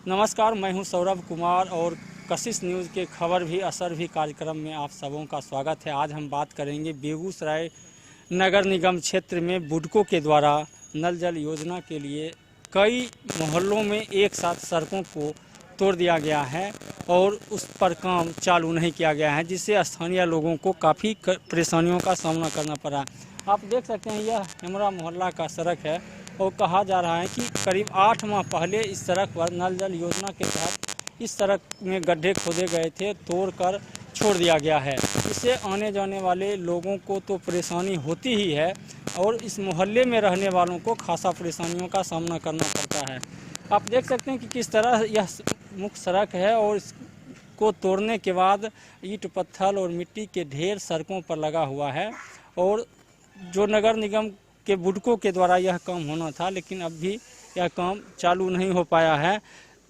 नमस्कार, मैं हूं सौरभ कुमार और कशिश न्यूज़ के खबर भी असर भी कार्यक्रम में आप सबों का स्वागत है। आज हम बात करेंगे बेगूसराय नगर निगम क्षेत्र में बुडको के द्वारा नल जल योजना के लिए कई मोहल्लों में एक साथ सड़कों को तोड़ दिया गया है और उस पर काम चालू नहीं किया गया है, जिससे स्थानीय लोगों को काफ़ी परेशानियों का सामना करना पड़ा। आप देख सकते हैं यह हेमरा मोहल्ला का सड़क है और कहा जा रहा है कि करीब 8 माह पहले इस सड़क पर नल जल योजना के तहत इस सड़क में गड्ढे खोदे गए थे, तोड़कर छोड़ दिया गया है। इससे आने जाने वाले लोगों को तो परेशानी होती ही है और इस मोहल्ले में रहने वालों को खासा परेशानियों का सामना करना पड़ता है। आप देख सकते हैं कि किस तरह यह मुख्य सड़क है और इसको तोड़ने के बाद ईंट पत्थर और मिट्टी के ढेर सड़कों पर लगा हुआ है और जो नगर निगम के बुडको के द्वारा यह काम होना था, लेकिन अब भी यह काम चालू नहीं हो पाया है।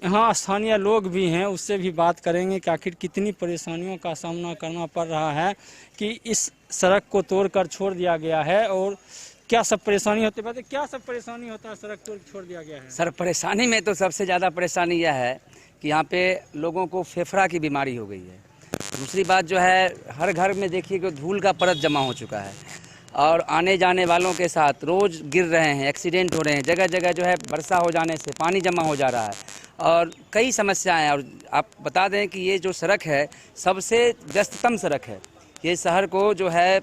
यहाँ स्थानीय लोग भी हैं, उससे भी बात करेंगे कि आखिर कितनी परेशानियों का सामना करना पड़ रहा है कि इस सड़क को तोड़कर छोड़ दिया गया है और क्या सब परेशानी होती है। क्या सब परेशानी होता है सड़क तोड़ छोड़ दिया गया है? सर, परेशानी में तो सबसे ज़्यादा परेशानी यह है कि यहाँ पे लोगों को फेफड़ा की बीमारी हो गई है। दूसरी बात जो है, हर घर में देखिए कि धूल का परत जमा हो चुका है और आने जाने वालों के साथ रोज़ गिर रहे हैं, एक्सीडेंट हो रहे हैं। जगह जगह जो है वर्षा हो जाने से पानी जमा हो जा रहा है और कई समस्याएं हैं। और आप बता दें कि ये जो सड़क है सबसे व्यस्ततम सड़क है। ये शहर को जो है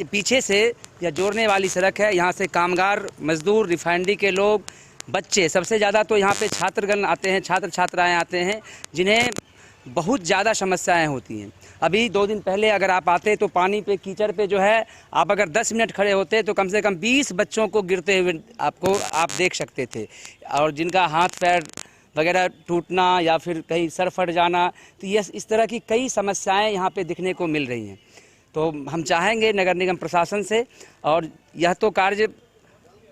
पीछे से या जोड़ने वाली सड़क है। यहाँ से कामगार, मजदूर, रिफाइनरी के लोग, बच्चे, सबसे ज़्यादा तो यहाँ पे छात्रगण आते हैं, छात्र छात्राएँ आते हैं, जिन्हें बहुत ज़्यादा समस्याएं होती हैं। अभी 2 दिन पहले अगर आप आते तो पानी पे, कीचड़ पे जो है आप अगर 10 मिनट खड़े होते तो कम से कम 20 बच्चों को गिरते हुए आप देख सकते थे और जिनका हाथ पैर वगैरह टूटना या फिर कहीं सर फट जाना, तो ये इस तरह की कई समस्याएं यहाँ पे दिखने को मिल रही हैं। तो हम चाहेंगे नगर निगम प्रशासन से, और यह तो कार्य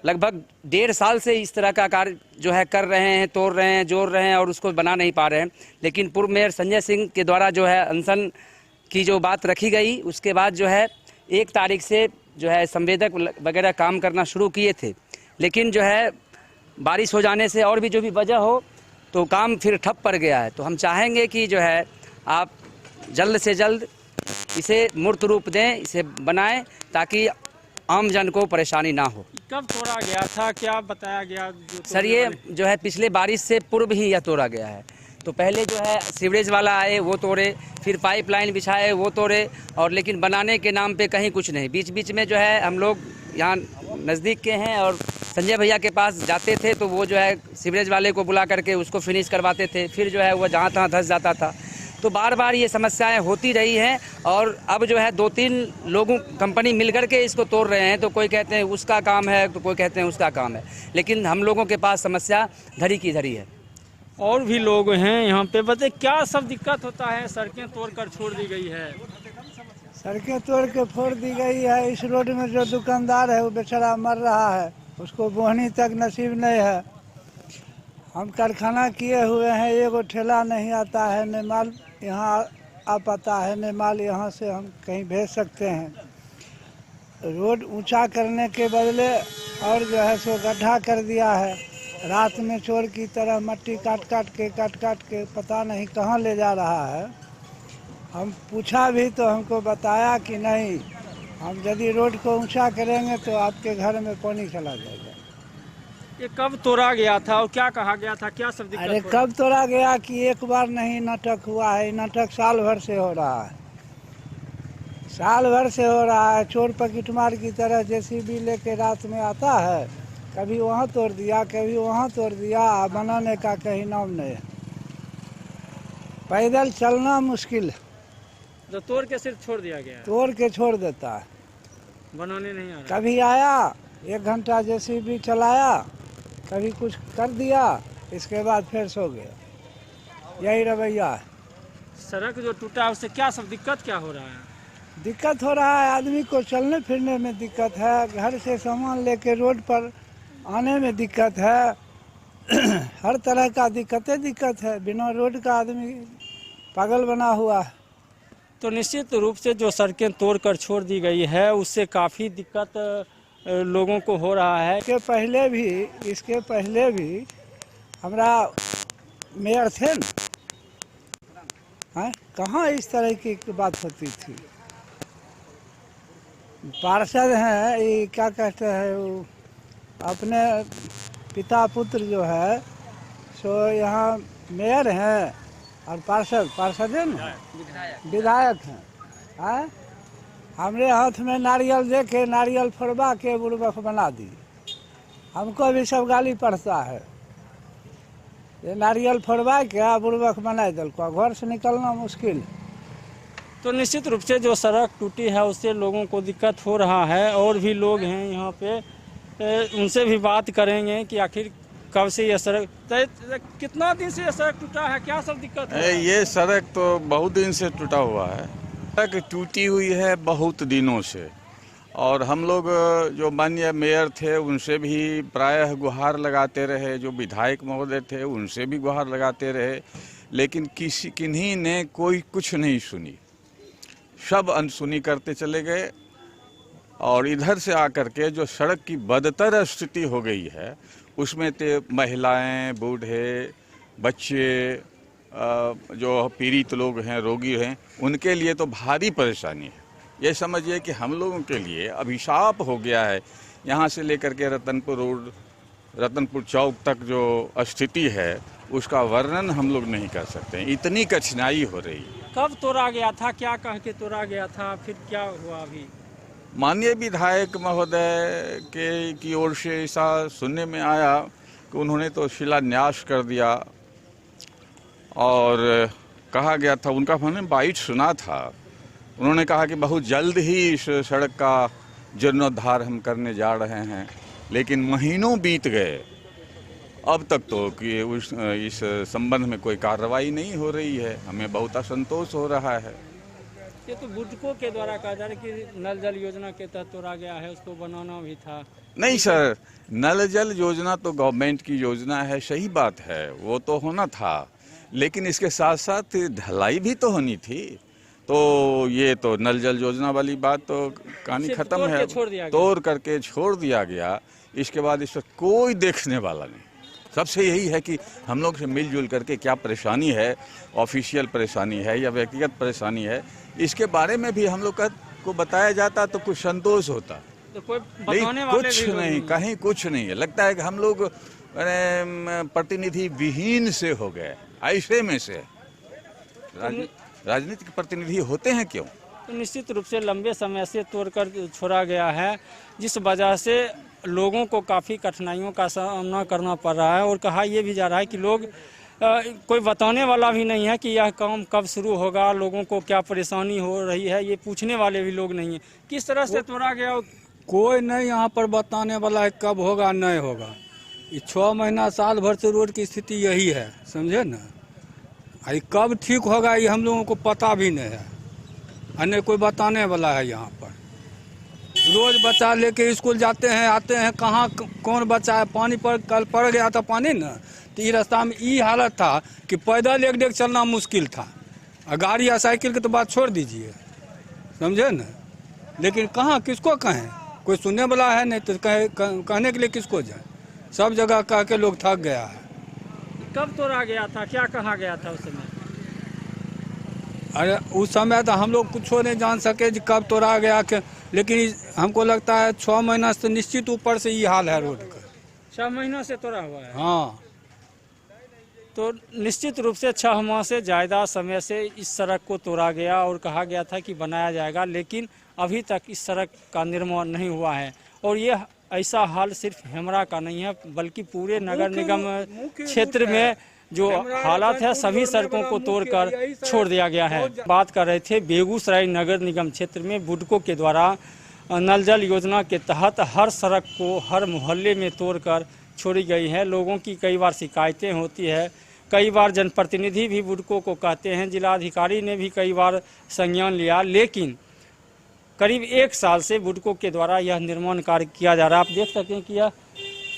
लगभग 1.5 साल से इस तरह का कार्य जो है कर रहे हैं, तोड़ रहे हैं, जोड़ रहे हैं और उसको बना नहीं पा रहे हैं। लेकिन पूर्व मेयर संजय सिंह के द्वारा जो है अनशन की जो बात रखी गई, उसके बाद जो है 1 तारीख से जो है संवेदक वगैरह काम करना शुरू किए थे। लेकिन जो है बारिश हो जाने से और भी जो भी वजह हो तो काम फिर ठप पड़ गया है। तो हम चाहेंगे कि जो है आप जल्द से जल्द इसे मूर्त रूप दें, इसे बनाएं ताकि आम जन को परेशानी ना हो। कब तोड़ा गया था, क्या बताया गया? सर, ये जो है पिछले बारिश से पूर्व ही यह तोड़ा गया है। तो पहले जो है सीवरेज वाला आए वो तोड़े, फिर पाइपलाइन बिछाए वो तोड़े, और लेकिन बनाने के नाम पे कहीं कुछ नहीं। बीच बीच में जो है हम लोग यहाँ नज़दीक के हैं और संजय भैया के पास जाते थे तो वो जो है सीवरेज वाले को बुला करके उसको फिनिश करवाते थे, फिर जो है वो जहाँ तहाँ धंस जाता था। तो बार बार ये समस्याएं होती रही हैं और अब जो है 2-3 लोगों कंपनी मिलकर के इसको तोड़ रहे हैं। तो कोई कहते हैं उसका काम है, तो कोई कहते हैं उसका काम है, लेकिन हम लोगों के पास समस्या धरी की धरी है। और भी लोग हैं यहाँ पे, बताइए क्या सब दिक्कत होता है? सड़कें तोड़कर छोड़ दी गई है। सड़कें तोड़ के फोड़ दी गई है। इस रोड में जो दुकानदार है वो बेचारा मर रहा है, उसको बोहनी तक नसीब नहीं है। हम कारखाना किए हुए हैं, एगो ठेला नहीं आता है, न माल यहाँ आ पाता है, न माल यहाँ से हम कहीं भेज सकते हैं। रोड ऊंचा करने के बदले और जो है सो गड्ढा कर दिया है। रात में चोर की तरह मट्टी काट काट के पता नहीं कहाँ ले जा रहा है। हम पूछा भी तो हमको बताया कि नहीं, हम यदि रोड को ऊंचा करेंगे तो आपके घर में पानी चला जाएगा। ये कब तोड़ा गया था और क्या कहा गया था? क्या सब दिक्कत? अरे कब तोड़ा गया कि एक बार नहीं नाटक हुआ है। नाटक साल भर से हो रहा है, साल भर से हो रहा है। चोर पकिटमार की तरह जेसीबी लेके रात में आता है, कभी वहाँ तोड़ दिया, कभी वहाँ तोड़ दिया, बनाने का कहीं नाम नहीं है। पैदल चलना मुश्किल है। जो तोड़ के सिर्फ छोड़ दिया गया है, तोड़ के छोड़ देता है, बनाने नहीं आ रहा। कभी आया 1 घंटा जेसीबी चलाया, कभी कुछ कर दिया, इसके बाद फिर सो गया। यही रवैया है। सड़क जो टूटा है उससे क्या सब दिक्कत क्या हो रहा है? दिक्कत हो रहा है, आदमी को चलने फिरने में दिक्कत है, घर से सामान लेके रोड पर आने में दिक्कत है। हर तरह का दिक्कत है। बिना रोड का आदमी पागल बना हुआ है। तो निश्चित रूप से जो सड़कें तोड़कर छोड़ दी गई है उससे काफ़ी दिक्कत लोगों को हो रहा है। इसके पहले भी हमारा मेयर थे न, हैं कहाँ इस तरह की बात होती थी। पार्षद हैं ये क्या कहते हैं वो अपने पिता पुत्र जो है सो यहाँ मेयर हैं और पार्षद है ना विधायक हैं। हैं हमरे हाथ में नारियल दे के नारियल फोड़वा के बुड़बक बना दी। हमको भी सब गाली पड़ता है, ये नारियल फोड़वा के बुड़बक बना दिलको, घर से निकलना मुश्किल। तो निश्चित रूप से जो सड़क टूटी है उससे लोगों को दिक्कत हो रहा है। और भी लोग हैं यहाँ पे, उनसे भी बात करेंगे कि आखिर कब से ये सड़क, कितना दिन से ये सड़क टूटा है, क्या सब दिक्कत है? ये सड़क तो बहुत दिन से टूटा हुआ है। सड़क टूटी हुई है बहुत दिनों से, और हम लोग जो माननीय मेयर थे उनसे भी प्रायः गुहार लगाते रहे, जो विधायक महोदय थे उनसे भी गुहार लगाते रहे, लेकिन किन्हीं ने कोई कुछ नहीं सुनी, सब अनसुनी करते चले गए। और इधर से आकर के जो सड़क की बदतर स्थिति हो गई है उसमें तो महिलाएं, बूढ़े, बच्चे, जो पीड़ित लोग हैं, रोगी हैं, उनके लिए तो भारी परेशानी है। ये समझिए कि हम लोगों के लिए अभिशाप हो गया है। यहाँ से लेकर के रतनपुर रोड, रतनपुर चौक तक जो स्थिति है उसका वर्णन हम लोग नहीं कर सकते, इतनी कठिनाई हो रही है। कब तोड़ा गया था, क्या कह के तोड़ा गया था, फिर क्या हुआ? अभी माननीय विधायक महोदय के की ओर से ऐसा सुनने में आया कि उन्होंने तो शिलान्यास कर दिया, और कहा गया था, उनका मैंने बाइट सुना था, उन्होंने कहा कि बहुत जल्द ही इस सड़क का जीर्णोद्धार हम करने जा रहे हैं। लेकिन महीनों बीत गए, अब तक तो कि इस संबंध में कोई कार्रवाई नहीं हो रही है। हमें बहुत असंतोष हो रहा है। ये तो बुडको के द्वारा कहा जा रहा है कि नल जल योजना के तहत तोड़ा गया है, उसको बनाना भी था। नहीं सर, नल जल योजना तो गवर्नमेंट की योजना है, सही बात है, वो तो होना था, लेकिन इसके साथ साथ ढलाई भी तो होनी थी। तो ये तो नल जल योजना वाली बात तो कहानी खत्म है, तोड़ करके छोड़ दिया गया। इसके बाद इस पर कोई देखने वाला नहीं। सबसे यही है कि हम लोग से मिलजुल करके क्या परेशानी है, ऑफिशियल परेशानी है या व्यक्तिगत परेशानी है, इसके बारे में भी हम लोग को बताया जाता तो कुछ संतोष होता। तो कोई बताने वाले कुछ नहीं, कहीं कुछ नहीं है। लगता है कि हम लोग प्रतिनिधि विहीन से हो गए। ऐसे में से राजनीतिक प्रतिनिधि होते हैं क्यों? तो निश्चित रूप से लंबे समय से तोड़कर छोड़ा गया है, जिस वजह से लोगों को काफ़ी कठिनाइयों का सामना करना पड़ रहा है। और कहा यह भी जा रहा है कि लोग कोई बताने वाला भी नहीं है कि यह काम कब शुरू होगा, लोगों को क्या परेशानी हो रही है, ये पूछने वाले भी लोग नहीं हैं। किस तरह से तोड़ा गया, कोई नहीं यहाँ पर बताने वाला है कब होगा नहीं होगा। ये 6 महीना साल भर से रोड की स्थिति यही है, समझे ना। ये कब ठीक होगा ये हम लोगों को पता भी नहीं है, अन्य कोई बताने वाला है। यहाँ पर रोज बच्चा लेके स्कूल जाते हैं, आते हैं, कहाँ कौन बच्चा है, पानी पर कल पड़ गया था पानी ना, तो ये रास्ता में ये हालत था कि पैदल एक डेग चलना मुश्किल था, और गाड़ी या साइकिल की तो बात छोड़ दीजिए, समझे ना। लेकिन कहाँ किसको कहें, कोई सुनने वाला है नहीं, तो कहने के लिए किसको जाए। सब जगह कह के लोग थक गया है। कब तोड़ा गया था, क्या कहा गया था उस समय? अरे उस समय तो हम लोग कुछ नहीं जान सके कि कब तोड़ा गया के, लेकिन हमको लगता है 6 महीना से निश्चित ऊपर से ये हाल है रोड का। 6 महीनों से तोड़ा हुआ है। हाँ, तो निश्चित रूप से 6 माह से ज़्यादा समय से इस सड़क को तोड़ा गया और कहा गया था कि बनाया जाएगा, लेकिन अभी तक इस सड़क का निर्माण नहीं हुआ है। और ये ऐसा हाल सिर्फ हेमरा का नहीं है, बल्कि पूरे नगर निगम क्षेत्र में जो हालात है, सभी सड़कों को तोड़कर छोड़ दिया गया है। बात कर रहे थे बेगूसराय नगर निगम क्षेत्र में बुडको के द्वारा नल जल योजना के तहत हर सड़क को हर मोहल्ले में तोड़कर छोड़ी गई है। लोगों की कई बार शिकायतें होती है, कई बार जनप्रतिनिधि भी बुडको को कहते हैं, जिलाधिकारी ने भी कई बार संज्ञान लिया, लेकिन करीब 1 साल से बुडको के द्वारा यह निर्माण कार्य किया जा रहा है। आप देख सकते हैं कि यह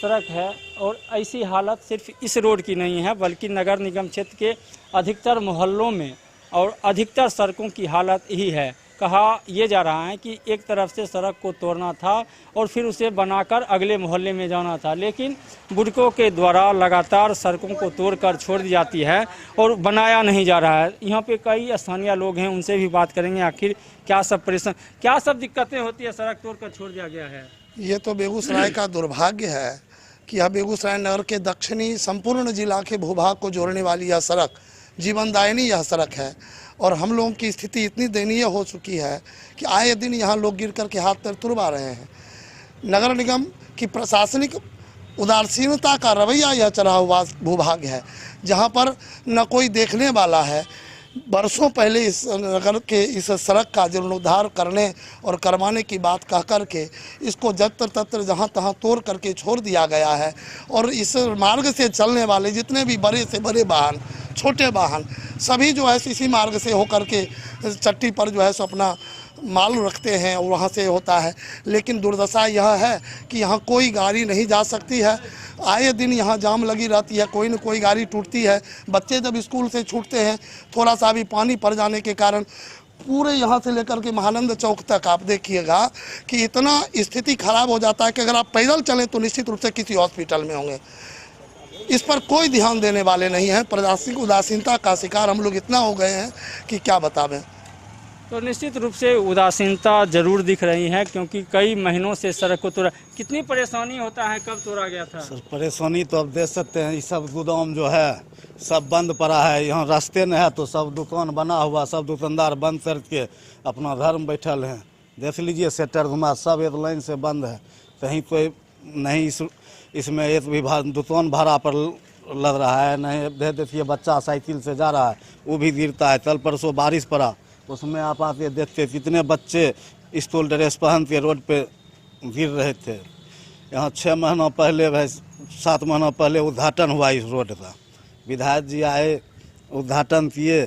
सड़क है, और ऐसी हालत सिर्फ इस रोड की नहीं है, बल्कि नगर निगम क्षेत्र के अधिकतर मोहल्लों में और अधिकतर सड़कों की हालत यही है कहा यह जा रहा है कि एक तरफ से सड़क को तोड़ना था और फिर उसे बनाकर अगले मोहल्ले में जाना था, लेकिन बुडको के द्वारा लगातार सड़कों को तोड़कर छोड़ दी जाती है और बनाया नहीं जा रहा है। यहाँ पे कई स्थानीय लोग हैं, उनसे भी बात करेंगे आखिर क्या सब दिक्कतें होती है, सड़क तोड़कर छोड़ दिया गया है। ये तो बेगूसराय का दुर्भाग्य है कि यह बेगूसराय नगर के दक्षिणी संपूर्ण जिला के भूभाग को जोड़ने वाली यह सड़क जीवनदायिनी यह सड़क है और हम लोगों की स्थिति इतनी दयनीय हो चुकी है कि आए दिन यहाँ लोग गिर कर के हाथ पैर तुड़वा रहे हैं। नगर निगम की प्रशासनिक उदासीनता का रवैया यह चढ़ा हुआ भूभाग है, जहाँ पर न कोई देखने वाला है। बरसों पहले इस नगर के इस सड़क का जीर्णोद्धार करने और करवाने की बात कह कर के इसको जत्र तत्र जहाँ तहाँ तोड़ करके छोड़ दिया गया है और इस मार्ग से चलने वाले जितने भी बड़े से बड़े वाहन, छोटे वाहन सभी जो है इसी मार्ग से होकर के चट्टी पर जो है सो अपना माल रखते हैं और वहाँ से होता है। लेकिन दुर्दशा यह है कि यहाँ कोई गाड़ी नहीं जा सकती है। आए दिन यहाँ जाम लगी रहती है, कोई न कोई गाड़ी टूटती है। बच्चे जब स्कूल से छूटते हैं थोड़ा सा भी पानी पड़ जाने के कारण पूरे यहाँ से लेकर के महानंद चौक तक आप देखिएगा कि इतना स्थिति खराब हो जाता है कि अगर आप पैदल चलें तो निश्चित रूप से किसी हॉस्पिटल में होंगे। इस पर कोई ध्यान देने वाले नहीं हैं। प्रशासनिक उदासीनता का शिकार हम लोग इतना हो गए हैं कि क्या बतावें। तो निश्चित रूप से उदासीनता जरूर दिख रही है, क्योंकि कई महीनों से सड़क को तोड़ा। कितनी परेशानी होता है, कब तोड़ा गया था? सर परेशानी तो अब देख सकते हैं, ये सब गोदाम जो है सब बंद पड़ा है। यहाँ रास्ते नहीं है तो सब दुकान बना हुआ, सब दुकानदार बंद करके अपना घर में बैठल हैं। देख लीजिए सेटर घुमा सब एक लाइन से बंद है, कहीं कोई नहीं। इसमें एक भी दुकान भाड़ा पर लग रहा है, नहीं दे देखिए बच्चा साइकिल से जा रहा है वो भी गिरता है। कल परसों बारिश पड़ा उसमें आप आके देखते कितने बच्चे स्कूल ड्रेस पहन के रोड पे गिर रहे थे। यहाँ 6 महीना पहले भाई 7 महीना पहले उद्घाटन हुआ इस रोड का। विधायक जी आए, उद्घाटन किए,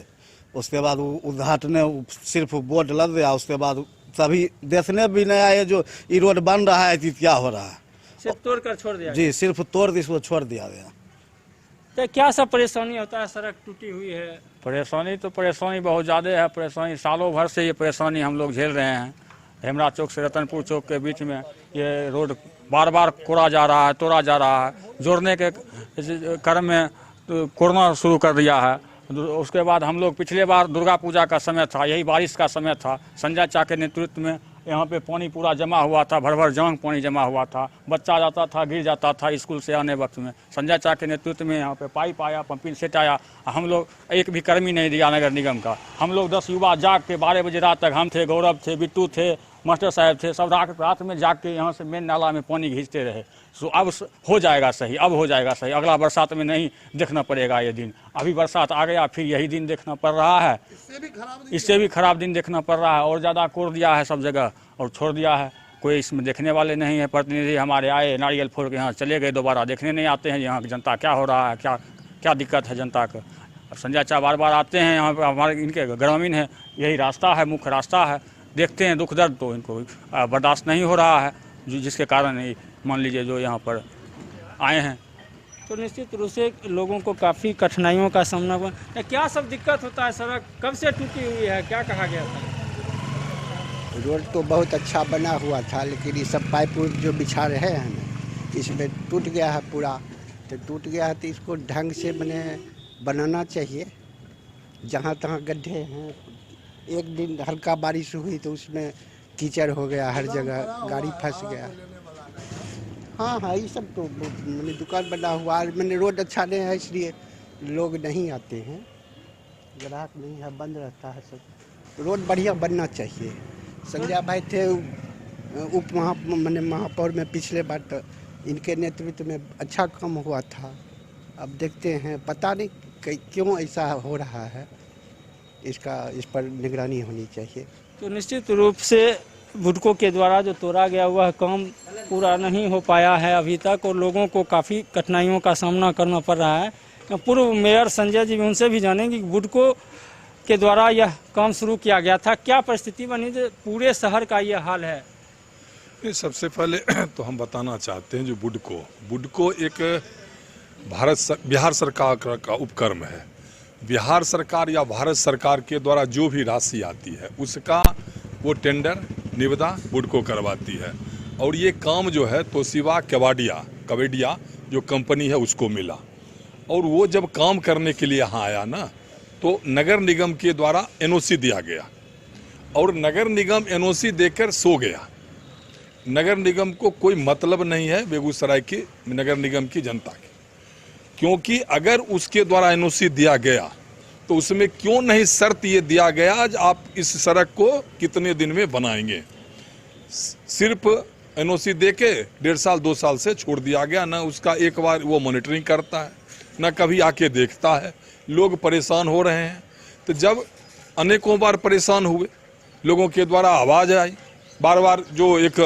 उसके बाद उद्घाटन सिर्फ बोर्ड लग गया। उसके बाद सभी देखने भी नहीं आए जो ये रोड बन रहा है कि क्या हो रहा है। सिर्फ तोड़ कर छोड़ दिया जी, सिर्फ तोड़ इसको छोड़ दिया गया। तो क्या सब परेशानी होता है, सड़क टूटी हुई है? परेशानी तो परेशानी बहुत ज़्यादा है। परेशानी सालों भर से ये परेशानी हम लोग झेल रहे हैं। हेमरा चौक से रतनपुर चौक के बीच में ये रोड बार बार कोड़ा जा रहा है, तोड़ा जा रहा है। जोड़ने के क्रम में कोड़ना शुरू कर दिया है। उसके बाद हम लोग पिछले बार दुर्गा पूजा का समय था, यही बारिश का समय था, संजय चा के नेतृत्व में यहाँ पे पानी पूरा जमा हुआ था, भर भर जांग पानी जमा हुआ था। बच्चा जाता था, गिर जाता था स्कूल से आने वक्त में। संजय चा के नेतृत्व में यहाँ पे पाइप आया, पंपिंग सेट आया। हम लोग एक भी कर्मी नहीं दिया नगर निगम का। हम लोग 10 युवा जाग के 12 बजे रात तक हम थे, गौरव थे, बिट्टू थे, मास्टर साहब थे, सब रात में जाग के यहाँ से मेन नाला में पानी खींचते रहे। सो अब हो जाएगा सही, अब हो जाएगा सही। अगला बरसात में नहीं देखना पड़ेगा ये दिन। अभी बरसात आ गया, फिर यही दिन देखना पड़ रहा है। इससे भी खराब दिन देखना पड़ रहा है। और ज़्यादा कोड़ दिया है सब जगह और छोड़ दिया है। कोई इसमें देखने वाले नहीं है। प्रतिनिधि हमारे आए, नारियल फोड़ के यहाँ चले गए, दोबारा देखने नहीं आते हैं यहाँ की जनता क्या हो रहा है, क्या दिक्कत है जनता को। संजय चा बार बार आते हैं यहाँ पर, हमारे इनके ग्रामीण है, यही रास्ता है, मुख्य रास्ता है। देखते हैं दुख दर्द तो इनको बर्दाश्त नहीं हो रहा है, जिसके कारण मान लीजिए जो यहाँ पर आए हैं। तो निश्चित रूप से लोगों को काफ़ी कठिनाइयों का सामना हुआ। क्या सब दिक्कत होता है? सड़क कब से टूटी हुई है, क्या कहा गया था? रोड तो बहुत अच्छा बना हुआ था, लेकिन ये सब पाइप जो बिछा रहे हैं ना, इसमें टूट गया है पूरा। तो टूट गया है तो इसको ढंग से बनाना चाहिए। जहाँ तहाँ गड्ढे हैं, एक दिन हल्का बारिश हुई तो उसमें कीचड़ हो गया, हर जगह गाड़ी फंस गया। हाँ, ये सब तो दुकान बना हुआ, रोड अच्छा नहीं है इसलिए लोग नहीं आते हैं, ग्राहक नहीं है, बंद रहता है सब। रोड बढ़िया बनना चाहिए। संजय भाई थे उप महापौर में पिछले बार, तो इनके नेतृत्व में अच्छा काम हुआ था। अब देखते हैं, पता नहीं क्यों ऐसा हो रहा है। इस पर निगरानी होनी चाहिए। तो निश्चित रूप से बुडको के द्वारा जो तोड़ा गया वह काम पूरा नहीं हो पाया है अभी तक, और लोगों को काफ़ी कठिनाइयों का सामना करना पड़ रहा है। पूर्व मेयर संजय जी, उनसे भी जानेंगे कि बुडको के द्वारा यह काम शुरू किया गया था, क्या परिस्थिति बनी जो पूरे शहर का यह हाल है? सबसे पहले तो हम बताना चाहते हैं जो बुडको एक बिहार सरकार का उपक्रम है। बिहार सरकार या भारत सरकार के द्वारा जो भी राशि आती है उसका वो टेंडर निविदा बुडको करवाती है। और ये काम जो है तोशिबा कबाडिया जो कंपनी है उसको मिला। और वो जब काम करने के लिए यहाँ आया ना, तो नगर निगम के द्वारा एनओसी दिया गया और नगर निगम एनओसी देकर सो गया। नगर निगम को कोई मतलब नहीं है बेगूसराय की नगर निगम की जनता की, क्योंकि अगर उसके द्वारा एनओसी दिया गया तो उसमें क्यों नहीं शर्त ये दिया गया आज आप इस सड़क को कितने दिन में बनाएंगे। सिर्फ एनओसी देके 1.5 साल 2 साल से छोड़ दिया गया। ना उसका एक बार वो मॉनिटरिंग करता है, ना कभी आके देखता है। लोग परेशान हो रहे हैं। तो जब अनेकों बार परेशान हुए, लोगों के द्वारा आवाज़ आई, बार बार जो एक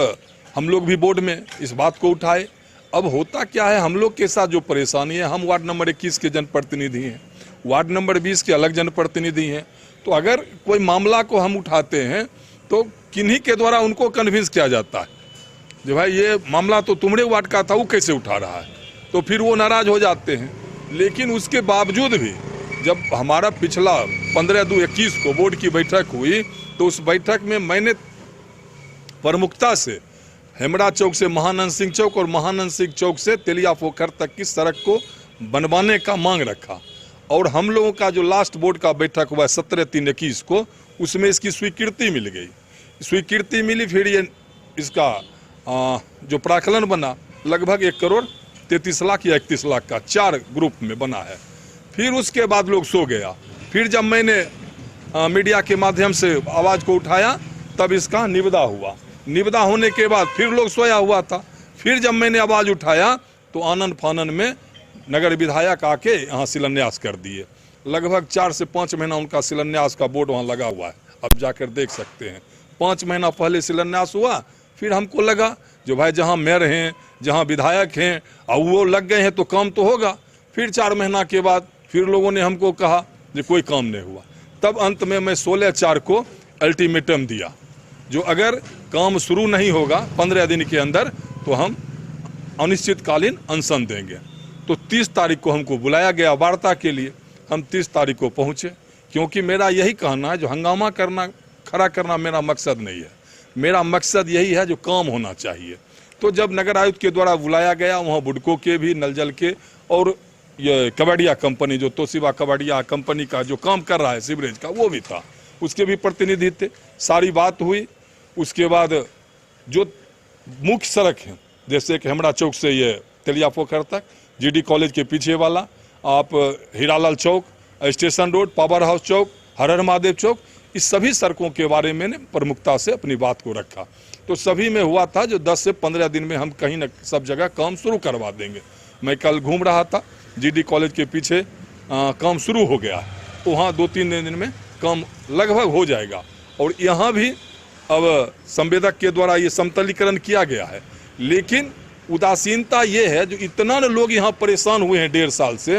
हम लोग भी बोर्ड में इस बात को उठाए। अब होता क्या है, हम लोग के साथ जो परेशानी है, हम वार्ड नंबर 21 के जनप्रतिनिधि हैं, वार्ड नंबर 20 के अलग जनप्रतिनिधि हैं। तो अगर कोई मामला को हम उठाते हैं तो किन्हीं के द्वारा उनको कन्विंस किया जाता है जो भाई ये मामला तो तुम्हारे वार्ड का था, वो कैसे उठा रहा है, तो फिर वो नाराज हो जाते हैं। लेकिन उसके बावजूद भी जब हमारा पिछला 15/2/21 को बोर्ड की बैठक हुई तो उस बैठक में मैंने प्रमुखता से हेमड़ा चौक से महानंद सिंह चौक और महानंद सिंह चौक से तेलिया पोखर तक की सड़क को बनवाने का मांग रखा। और हम लोगों का जो लास्ट बोर्ड का बैठक हुआ 17/3/21 को, उसमें इसकी स्वीकृति मिल गई। स्वीकृति मिली, फिर ये इसका जो प्राकलन बना लगभग 1,33,00,000 या 31,00,000 का 4 ग्रुप में बना है। फिर उसके बाद लोग सो गया। फिर जब मैंने मीडिया के माध्यम से आवाज़ को उठाया तब इसका निविदा हुआ। निविदा होने के बाद फिर लोग सोया हुआ था। फिर जब मैंने आवाज़ उठाया तो आनंद फानन में नगर विधायक आके यहाँ शिलान्यास कर दिए। लगभग 4 से 5 महीना उनका शिलान्यास का बोर्ड वहाँ लगा हुआ है, अब जाकर देख सकते हैं। 5 महीना पहले शिलान्यास हुआ। फिर हमको लगा जो भाई जहाँ मेयर हैं, जहाँ विधायक हैं और वो लग गए हैं तो काम तो होगा। फिर 4 महीना के बाद फिर लोगों ने हमको कहा कि कोई काम नहीं हुआ। तब अंत में मैं 16/4 को अल्टीमेटम दिया, जो अगर काम शुरू नहीं होगा 15 दिन के अंदर तो हम अनिश्चितकालीन अनशन देंगे। तो 30 तारीख को हमको बुलाया गया वार्ता के लिए। हम 30 तारीख को पहुँचे, क्योंकि मेरा यही कहना है जो हंगामा करना, खड़ा करना मेरा मकसद नहीं है। मेरा मकसद यही है जो काम होना चाहिए। तो जब नगर आयुक्त के द्वारा बुलाया गया, वहाँ बुडको के भी, नल जल के और ये कबाडिया कंपनी जो तोशिबा कबाडिया कंपनी का जो काम कर रहा है सीवरेज का, वो भी था, उसके भी प्रतिनिधि थे। सारी बात हुई। उसके बाद जो मुख्य सड़क है, जैसे कि हेमड़ा चौक से ये तेलिया पोखर तक, जीडी कॉलेज के पीछे वाला, आप हीरालाल चौक, स्टेशन रोड, पावर हाउस चौक, हर हर महादेव चौक, इस सभी सड़कों के बारे में प्रमुखता से अपनी बात को रखा। तो सभी में हुआ था जो 10 से 15 दिन में हम कहीं न सब जगह काम शुरू करवा देंगे। मैं कल घूम रहा था, जीडी कॉलेज के पीछे काम शुरू हो गया, तो वहाँ 2-3 दिन में काम लगभग हो जाएगा। और यहाँ भी अब संवेदक के द्वारा ये समतलीकरण किया गया है। लेकिन उदासीनता ये है जो इतना न लोग यहाँ परेशान हुए हैं 1.5 साल से।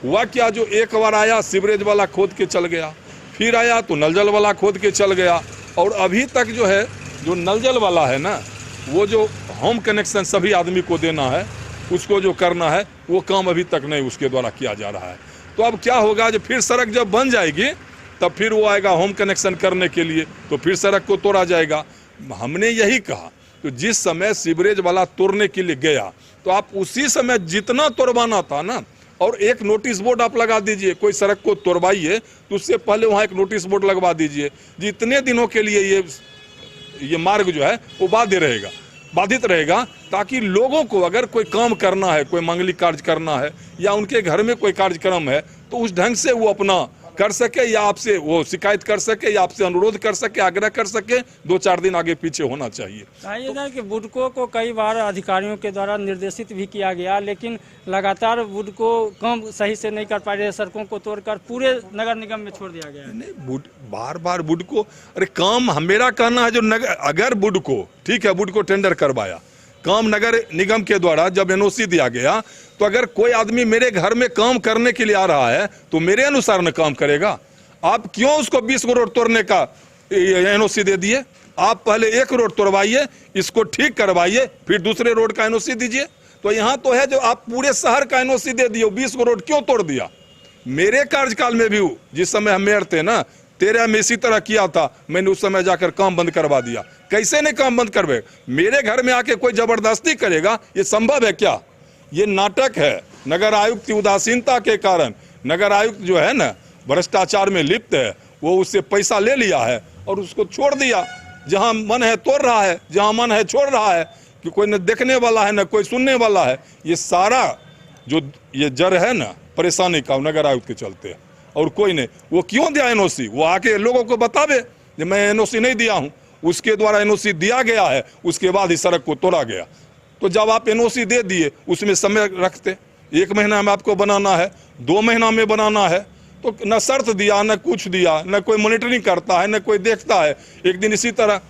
हुआ क्या, जो एक बार आया सीवरेज वाला खोद के चल गया, फिर आया तो नल जल वाला खोद के चल गया, और अभी तक जो है जो नल जल वाला है ना, वो जो होम कनेक्शन सभी आदमी को देना है, उसको जो करना है, वो काम अभी तक नहीं उसके द्वारा किया जा रहा है। तो अब क्या होगा, जो फिर सड़क जब बन जाएगी तब फिर वो आएगा होम कनेक्शन करने के लिए, तो फिर सड़क को तोड़ा जाएगा। हमने यही कहा, तो जिस समय सीवरेज वाला तोड़ने के लिए गया तो आप उसी समय जितना तोड़वाना था ना, और एक नोटिस बोर्ड आप लगा दीजिए, कोई सड़क को तोड़वाइए तो उससे पहले वहाँ एक नोटिस बोर्ड लगवा दीजिए, जितने दिनों के लिए ये मार्ग जो है वो बाधित रहेगा, ताकि लोगों को अगर कोई काम करना है, कोई मांगलिक कार्य करना है या उनके घर में कोई कार्यक्रम है, तो उस ढंग से वो अपना कर सके, या आपसे वो शिकायत कर सके, या आपसे अनुरोध कर सके, आग्रह कर सके। 2-4 दिन आगे पीछे होना चाहिए। चाहिए कि बुडको को कई बार अधिकारियों के द्वारा निर्देशित भी किया गया, लेकिन लगातार बुडको काम सही से नहीं कर पा रहे, सड़कों को तोड़कर पूरे नगर निगम में छोड़ दिया गया है। नहीं, बार बुडको, अरे काम मेरा कहना है जो अगर बुडको, ठीक है, बुडको टेंडर करवाया, काम नगर निगम के द्वारा जब एनओसी दिया गया, तो अगर कोई आदमी मेरे घर में काम करने के लिए आ रहा है तो मेरे अनुसार न काम करेगा। आप क्यों उसको 20 रोड तोड़ने का एनओसी दे दिए? आप पहले 1 रोड तोड़वाइए, इसको ठीक करवाइए, फिर दूसरे रोड का एनओसी दीजिए। तो यहाँ तो है जो आप पूरे शहर का एनओसी दे दिए, 20 रोड क्यों तोड़ दिया? मेरे कार्यकाल में भी जिस समय हम मेयर थे ना, तेरा में इसी तरह किया था, मैंने उस समय जाकर काम बंद करवा दिया। कैसे नहीं काम बंद करवे? मेरे घर में आके कोई जबरदस्ती करेगा, ये संभव है क्या? ये नाटक है। नगर आयुक्त की उदासीनता के कारण नगर आयुक्त जो है ना भ्रष्टाचार में लिप्त है, वो उससे पैसा ले लिया है और उसको छोड़ दिया। जहां मन है तोड़ रहा है, जहां मन है छोड़ रहा है, कि कोई न देखने वाला है न कोई सुनने वाला है। ये सारा जो ये जड़ है ना परेशानी का नगर आयुक्त के चलते है, और कोई नहीं। वो क्यों दिया एनओसी? वो आके लोगों को बतावे कि मैं एनओसी नहीं दिया हूं, उसके द्वारा एनओसी दिया गया है, उसके बाद ही सड़क को तोड़ा गया। तो जब आप एनओसी दे दिए, उसमें समय रखते, 1 महीना में आपको बनाना है, 2 महीना में बनाना है, तो न शर्त दिया, न कुछ दिया, न कोई मॉनिटरिंग करता है, न कोई देखता है। एक दिन इसी तरह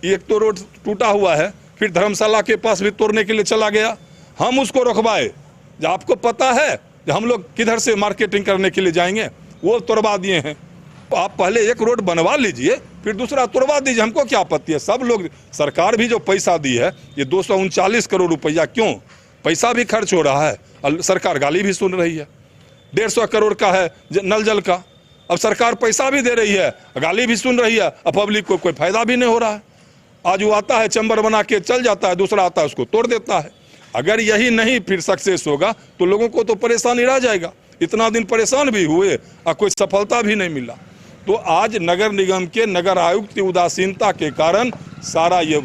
एक तो रोड टूटा हुआ है, फिर धर्मशाला के पास भी तोड़ने के लिए चला गया, हम उसको रोकवाए। जब आपको पता है कि हम लोग किधर से मार्केटिंग करने के लिए जाएंगे, वो तोड़वा दिए हैं। तो आप पहले एक रोड बनवा लीजिए, फिर दूसरा तोड़वा दीजिए, हमको क्या आपत्ति है? सब लोग, सरकार भी जो पैसा दी है, ये 239 करोड़ रुपया, क्यों पैसा भी खर्च हो रहा है और सरकार गाली भी सुन रही है। 150 करोड़ का है नल जल का, अब सरकार पैसा भी दे रही है, गाली भी सुन रही है, अब पब्लिक को कोई फायदा भी नहीं हो रहा है। आज वो आता है चैम्बर बना के चल जाता है, दूसरा आता है उसको तोड़ देता है। अगर यही नहीं फिर सक्सेस होगा तो लोगों को तो परेशानी रह जाएगा। इतना दिन परेशान भी हुए और कोई सफलता भी नहीं मिला। तो आज नगर निगम के नगर आयुक्त की उदासीनता के कारण सारा ये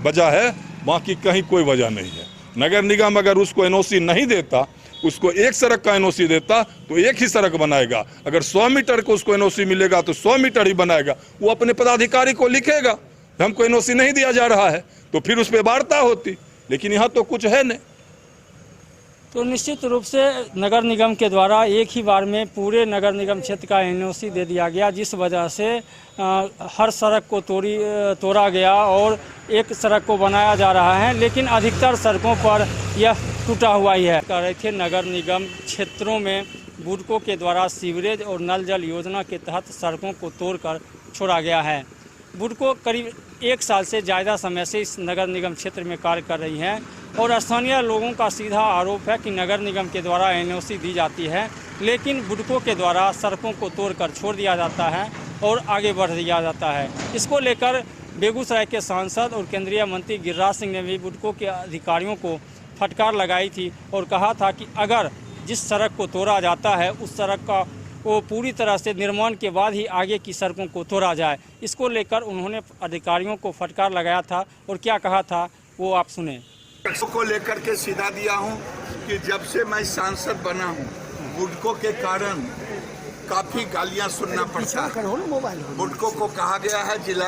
वजह है, बाकी कहीं कोई वजह नहीं है। नगर निगम अगर उसको एनओसी नहीं देता, उसको एक सड़क का एनओसी देता तो एक ही सड़क बनाएगा। अगर 100 मीटर को उसको एनओसी मिलेगा तो 100 मीटर ही बनाएगा। वो अपने पदाधिकारी को लिखेगा हमको एनओसी नहीं दिया जा रहा है, तो फिर उस पर वार्ता होती, लेकिन यहाँ तो कुछ है नहीं। तो निश्चित रूप से नगर निगम के द्वारा एक ही बार में पूरे नगर निगम क्षेत्र का एनओसी दे दिया गया, जिस वजह से हर सड़क को तोड़ा गया और एक सड़क को बनाया जा रहा है, लेकिन अधिकतर सड़कों पर यह टूटा हुआ ही है। कह रहे थे नगर निगम क्षेत्रों में बुडको के द्वारा सीवरेज और नल जल योजना के तहत सड़कों को तोड़कर छोड़ा गया है। बुडको करीब 1 साल से ज़्यादा समय से इस नगर निगम क्षेत्र में कार्य कर रही है और स्थानीय लोगों का सीधा आरोप है कि नगर निगम के द्वारा एनओसी दी जाती है, लेकिन बुडको के द्वारा सड़कों को तोड़कर छोड़ दिया जाता है और आगे बढ़ दिया जाता है। इसको लेकर बेगूसराय के सांसद और केंद्रीय मंत्री गिरिराज सिंह ने भी बुडको के अधिकारियों को फटकार लगाई थी और कहा था कि अगर जिस सड़क को तोड़ा जाता है उस सड़क का वो पूरी तरह से निर्माण के बाद ही आगे की सड़कों को तोड़ा जाए। इसको लेकर उन्होंने अधिकारियों को फटकार लगाया था और क्या कहा था वो आप सुने। को लेकर के सीधा दिया हूं कि जब से मैं सांसद बना हूं, बुडको के कारण काफी गालियां सुनना पड़ता है। बुडको को कहा गया है जिला